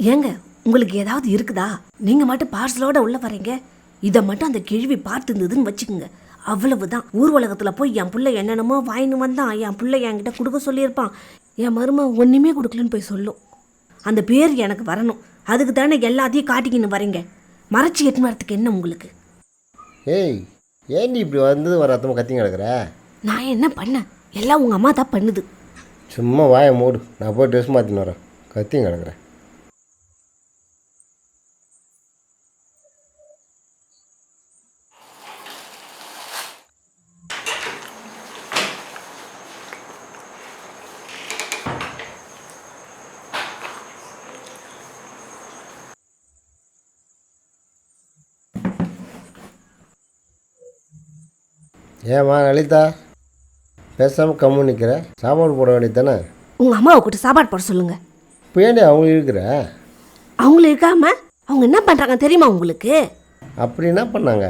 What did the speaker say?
ஏங்க உங்களுக்கு ஏதாவது இருக்குதா? நீங்கள் மட்டும் பார்சலோட உள்ள வரீங்க. இதை மட்டும் அந்த கேள்வி பார்த்துருந்ததுன்னு வச்சுக்கோங்க, அவ்வளவுதான். ஊர் உலகத்தில் போய் என் பிள்ளை என்னென்னமோ வாங்கின்னு வந்தான், என் பிள்ளை என்கிட்ட கொடுக்க சொல்லியிருப்பான், என் மருமை ஒன்றுமே கொடுக்கலன்னு போய் சொல்லும். அந்த பேர் எனக்கு வரணும். அதுக்கு தானே எல்லாத்தையும் காட்டிக்கின்னு வரீங்க. மறைச்சி எட்டுன்னு வரத்துக்கு என்ன உங்களுக்கு? ஏய், ஏண்டி இப்படி வந்தது வர அத்தமாக கத்திங்க கிடக்குற? நான் என்ன பண்ணேன்? எல்லாம் உங்கள் அம்மா தான் பண்ணுது. சும்மா வாயை மூடு, நான் போய் ட்ரெஸ் மாற்றின்னு வரேன். கத்திங்க கிடக்குறேன். ஏம்மா லலிதா, பேசாமல் கம்மு நிற்கிற? சாப்பாடு போட வேண்டியது தானே? உங்கள் அம்மாவை கூட்ட சாப்பாடு போட சொல்லுங்கள். இப்போ ஏண்டி அவங்க இருக்கிற? அவங்கள இருக்காம அவங்க என்ன பண்ணுறாங்க தெரியுமா உங்களுக்கு? அப்படி என்ன பண்ணாங்க?